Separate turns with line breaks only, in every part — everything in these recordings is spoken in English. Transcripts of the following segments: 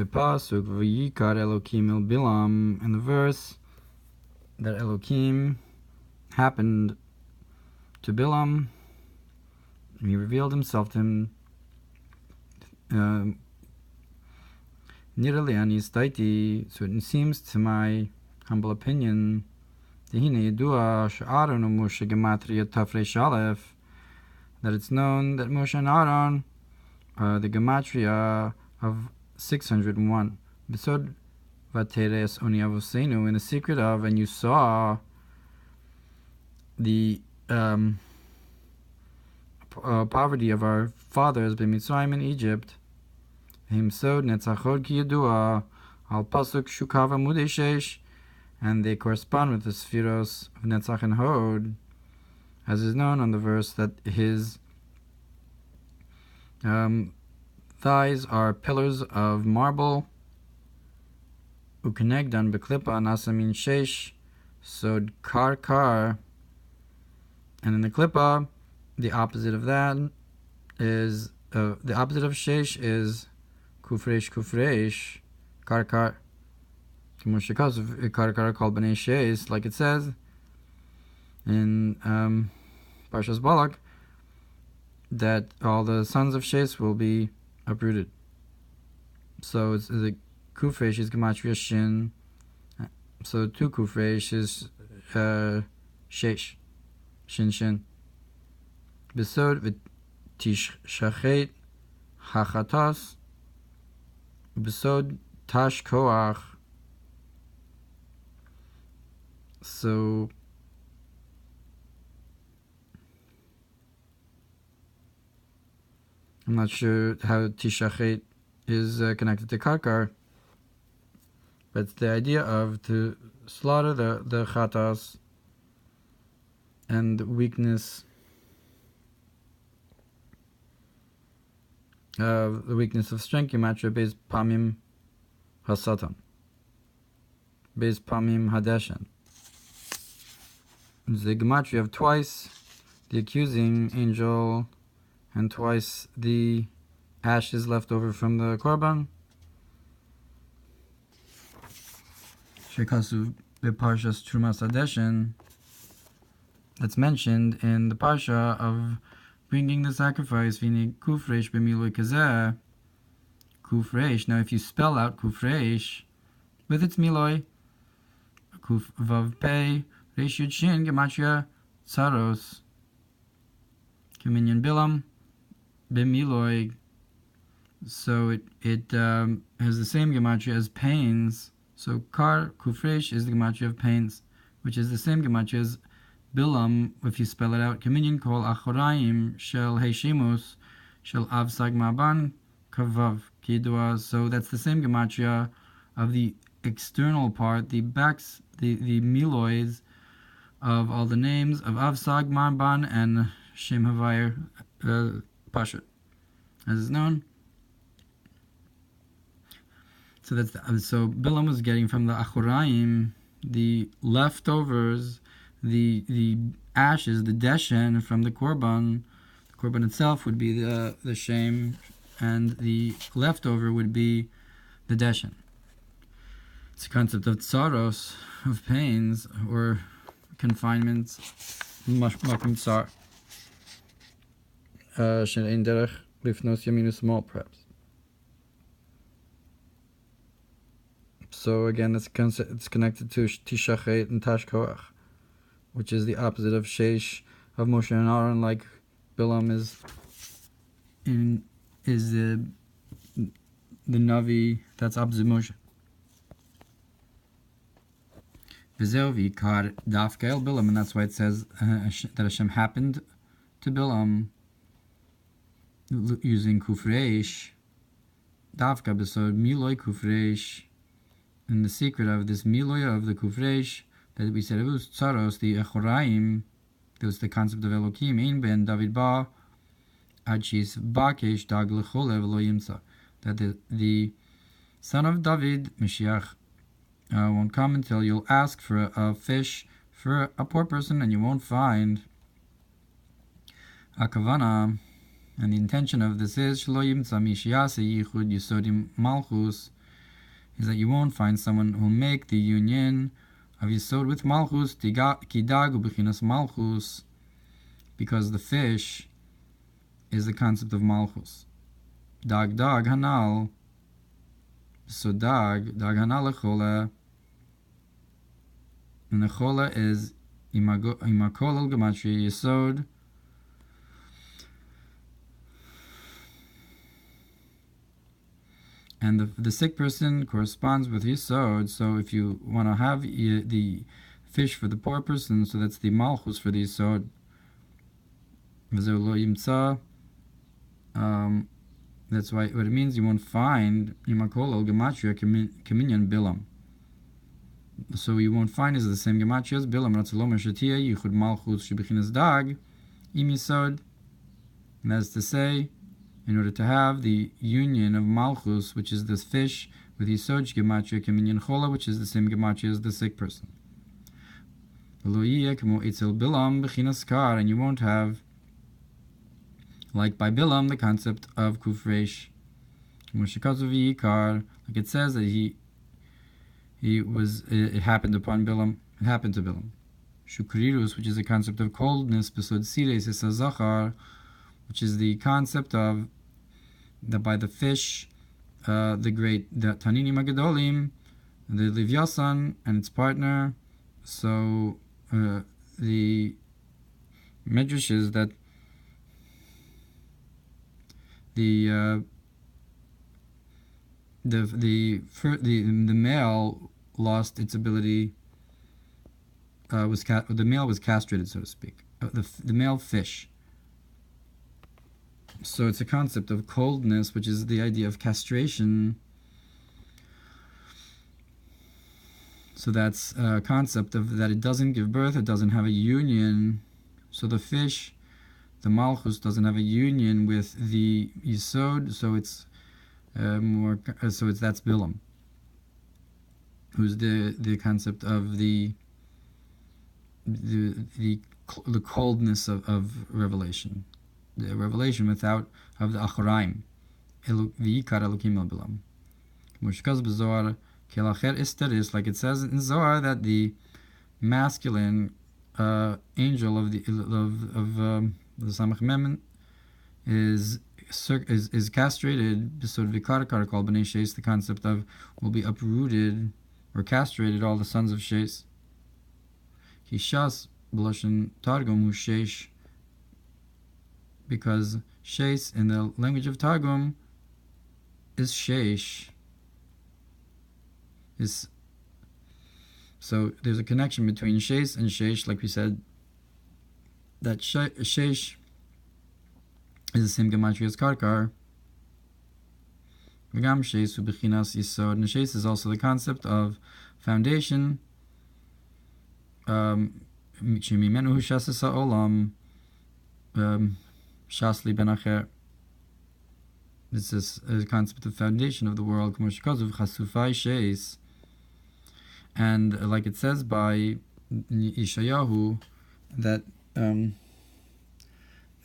Pasuk Vikar Elokim el Bilaam, in the verse that Elokim happened to Bilaam, he revealed himself to him. So it seems to my humble opinion that it's known that Moshe and Aaron are the gematria of 601. Besod vateres oni avosenu, in the secret of, and you saw the poverty of our fathers b'Mitzrayim in Egypt. Himsod netzachod ki yadua al pasuk shukav amudei sheish, and they correspond with the spheros of Netzach and Hod, as is known on the verse that his thighs are pillars of marble. Ukenegdan beklipa nasamin sheish sod kar, and in the klipa, the opposite of that is the opposite of sheish is kufresh, kar. Kar called b'nei sheis, like it says in Parshas Balak, that all the sons of sheis will be uprooted. So it's the kufresh is gematria shin. So two kufresh is sheish, shin. Besod v'tishachet hachatas. Besod tash koach. So I'm not sure how tishachet is connected to karkar, but it's the idea of to slaughter the chatas and the weakness of strength. Gematria beis pamim hasatan, beis pamim hadeshen. The gematria of twice the accusing angel and twice the ashes left over from the korban. Shekasu Parshas Trumas Hadeshen, that's mentioned in the parsha of bringing the sacrifice. Vini kufresh b'miloi kazeh. Kufresh. Now, if you spell out kufresh with its miloi, kuf vav pei resh yud shin gematria tsaros. Communion Bilaam b'miloi. So it has the same gematria as pains. So kar kufresh is the gematria of pains, which is the same gematria as Bilaam, if you spell it out. Communion kol achoraim shel heishimus shel avsag maban kavav kidua. So that's the same gematria of the external part, the backs, the miloids of all the names of avsag maban and shem havayir pashut, as is known. So so Bilaam was getting from the achoraim the leftovers, the ashes, the deshen from the korban. The korban itself would be the shame, and the leftover would be the deshen. It's a concept of tsaros, of pains or confinements. Makim tsar. She'ein derech lifnos yaminu small, perhaps. So again, it's connected to tishachet and tashkoach, which is the opposite of sheish of Moshe and Aaron, like Bilaam is the Navi that's opposite Moshe. V'zeu Vikar dafka el Bilaam, and that's why it says that Hashem happened to Bilaam using kufreish dafka besod miloi kufreish. In the secret of this miloya of the kufreish, that we said it was tsaros, the echoraim, there was the concept of E-lokim, in Ben Dovid ba achis bakesh dag lecholev lo yimsa, that the son of David, Mashiach, won't come until you'll ask for a fish for a poor person and you won't find. Akavana, and the intention of this is shlo yimsa mishiyase yichud yisodim malchus, is that you won't find someone who will make the union of Yisod with Malchus, Kidag u'bechinas Malchus, because the fish is the concept of Malchus. Dag hanal, so dag hanal lechola, and the chola is imakol al gematria Yisod, and the sick person corresponds with Yisod. So if you want to have the fish for the poor person, so that's the Malchus for the Yisod. That's why what it means, you won't find imakol al gematria kaminyan Bilaam. So you won't find is the same gematria as Bilaam. Ratzalom shatia yichud Malchus shebechinas dag im Yisod. And that's to say, in order to have the union of Malchus, which is this fish, with Yisod gematria kaminyan chola, which is the same gematria as the sick person. And you won't have, like by Bilaam, the concept of kufresh. Vikar, like it says that it happened upon Bilaam. It happened to Bilaam. Shukrirus, which is the concept of coldness, besod sires esazachar, which is the concept of that by the fish, the Tanini Magadolim, the Livyasan and its partner. So the Medrash is that the male lost its ability. The male was castrated, so to speak. The male fish. So it's a concept of coldness, which is the idea of castration. So that's a concept of that it doesn't give birth, it doesn't have a union. So the fish, the Malchus, doesn't have a union with the Yisod, so it's that's Bilaam, who's the concept of the coldness of revelation. The revelation without of the Achoraim, Vikar Elkim el Bilaam. Mushkaz b'Zohar kelacher isteris, like it says in Zohar that the masculine angel of the Samach Mem is castrated. B'Sod Vikar called Bnei Shes, the concept of will be uprooted or castrated all the sons of Shes. Kishas b'Lashon Targum hu Shesh, because Shesh in the language of Targum is Shesh. So there's a connection between Shesh and Shesh, like we said, that Shesh is the same gematria as Karkar. V'gam Shesh hu b'chinas Yisod, and Shesh is also the concept of foundation. Shemimenu hu shasas ha'olam, Shasli ben Acher. This is a concept of foundation of the world. And like it says by Yeshayahu, that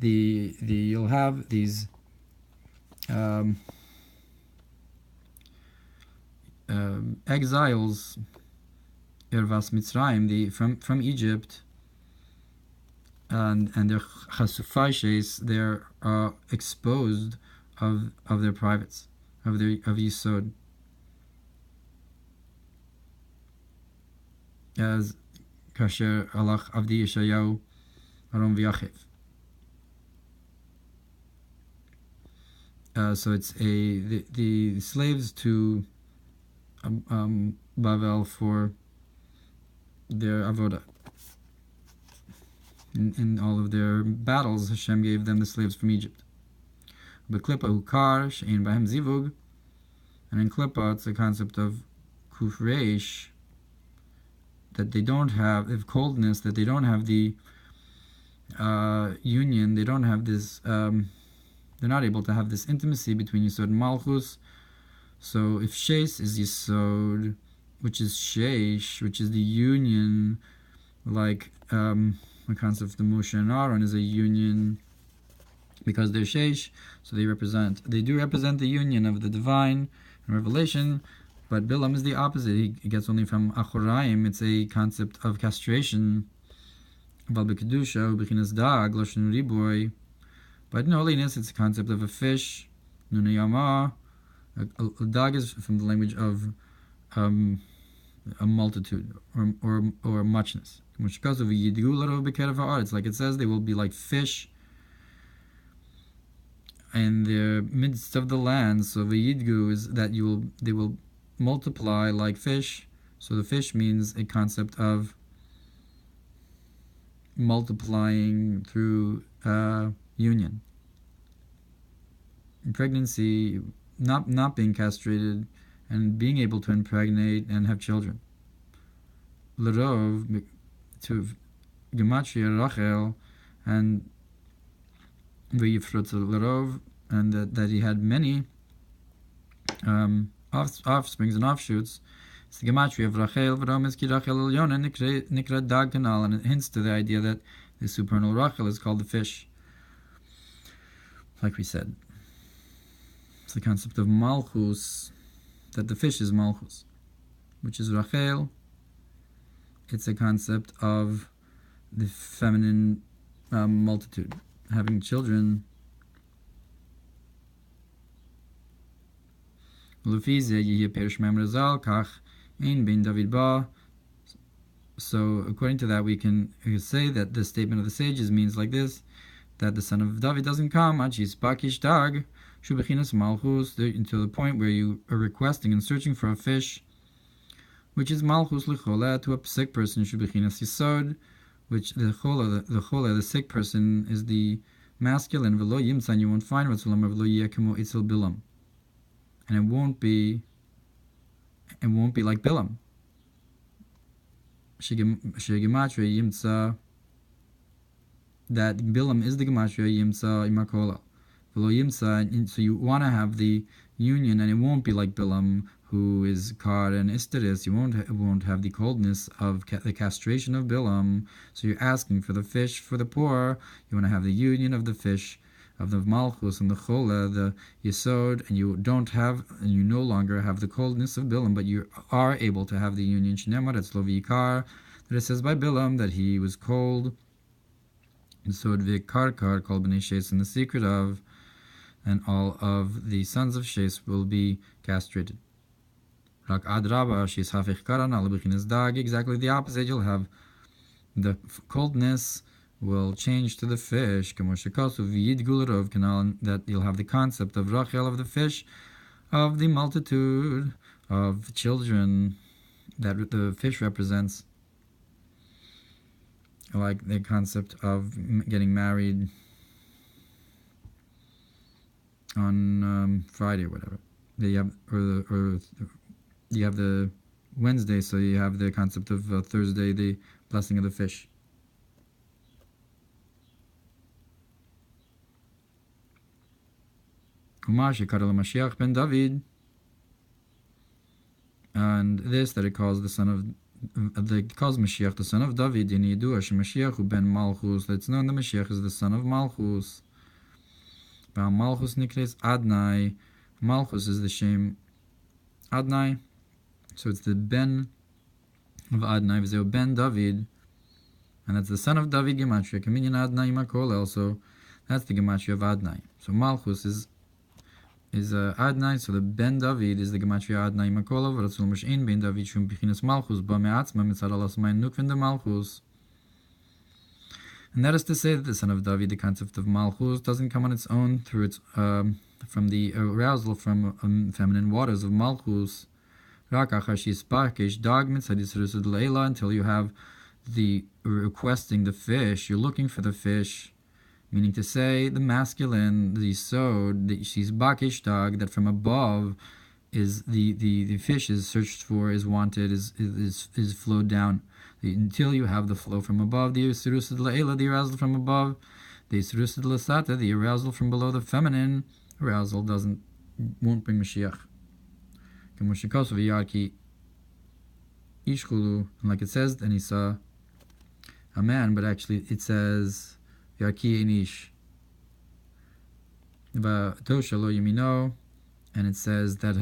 you'll have these exiles, Ervas Mitzrayim, from Egypt. And their chasufayes, they're exposed of their privates, of Yisod, as kasher alach avdi Yeshayahu aron v'yachiv. So it's the slaves to Bavel for their avodah. In all of their battles, Hashem gave them the slaves from Egypt. But Klippa Ukar, Shein Bahem Zivug, and in Klippa it's a concept of Kufreish, that they don't have, they have coldness, that they don't have the union, they don't have this, they're not able to have this intimacy between Yisod and Malchus. So if Shesh is Yisod, which is Shesh, which is the union, like the concept of the Moshe and Aaron is a union, because they're Shesh, so they do represent the union of the divine and revelation, But Bilaam is the opposite. He gets only from Achoraim. It's a concept of castration. But in holiness, it's a concept of a fish. A dag is from the language of a multitude or muchness. It's like it says, they will be like fish in the midst of the land. So v'yidgu is that they will multiply like fish. So the fish means a concept of multiplying through union. In pregnancy, not being castrated and being able to impregnate and have children. L'rov, to gematria Rachel, and v'yifrutz l'rov, and that he had many offsprings and offshoots. It's the gematria of Rachel, v'romes ki Rachel Elyona nikra dag kanal, and it hints to the idea that the supernal Rachel is called the fish. Like we said, it's the concept of Malchus, that the fish is Malchus, which is Rachel. It's a concept of the feminine multitude, having children. So according to that, we can say that the statement of the sages means like this, that the son of David doesn't come until the point where you are requesting and searching for a fish, which is Malchus Lichola, to a sick person, which the Chola, the sick person, is the masculine, you won't find Bilaam. And it won't be like Bilaam. Gematria Yimtza, that Bilaam is the Gematria Yimtza Imakola. So you want to have the union, and it won't be like Bilaam, who is Kar and Isteris. You won't have the coldness of the castration of Bilaam. So you're asking for the fish for the poor. You want to have the union of the fish, of the Malchus and the Chola, the Yesod, and you no longer have the coldness of Bilaam, but you are able to have the union. Shnemar, it's Vikar, that it says by Bilaam that he was cold. And so Vikar called Bnei Shes in the secret of, and all of the sons of Shes will be castrated. Rak Adraba, Shes Hafich Karan, Alabichinas Dag, exactly the opposite. You'll have the coldness will change to the fish, that you'll have the concept of Rachel, of the fish, of the multitude of children that the fish represents, like the concept of getting married on Friday or whatever. You have the Wednesday, so you have the concept of Thursday, the blessing of the fish. Mashiach Ben Dovid, and this that it calls the son of calls Mashiach the son of David. In Yidua Mashiach Ben Malchus, that's known that Mashiach is the son of Malchus. Malchus nikres Adnai. Malchus is the Shem Adnai, so it's the Ben of Adnai. V'zeu Ben Dovid, and that's the son of David gematria. Kaminyan Adnai Makol, also that's the gematria of Adnai. So Malchus is Adnai, so the Ben Dovid is the gematria Adnai Makolov, Ratzul Moshein Ben Dovid Shum Bichinas Malchus Ba Me'atzma Mitzad Alas Mayin Nukvin de Malchus. And that is to say that the son of David, the concept of Malchus, doesn't come on its own through its from the arousal from feminine waters of Malchus. Rak Achar Shispakish Dag Mitzad Yisrusud Leila, until you have the requesting the fish, you're looking for the fish. Meaning to say, the masculine, the sod, she's bakish dog, that from above is the fish is searched for, is wanted, is flowed down. Until you have the flow from above, the yisrusid la'ela, the arousal from above, the yisrusid la'sata, the arousal from below, the feminine arousal won't bring Mashiach. And like it says, and he saw a man, but actually it says Yarki Inish. Tosha lo yamino, And it says that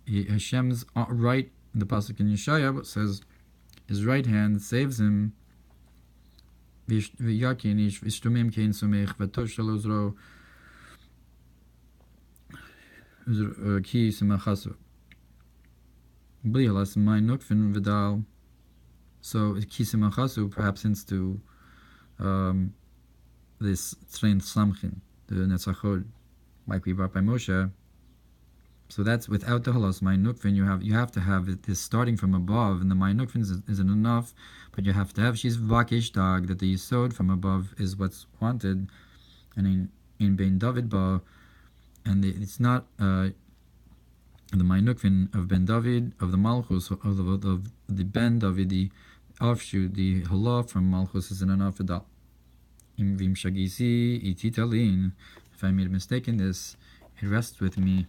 Hashem's right, the pasuk in Yeshaya says his right hand saves him. So Kisimachasu perhaps hints to this Tzrein Samchin, the Netzachod, like we brought by Moshe. So that's without the halas my nukvin. You have to have this starting from above, and the my nukvin isn't enough, but you have to have she's vakish dog, that the yisod from above is what's wanted, and in Ben Dovid ba, and it's not the my nukvin of Ben Dovid, of the Malchus, of the Ben Dovid, the offshoot, the halah from Malchus isn't enough at all. If I made a mistake in this, it rests with me.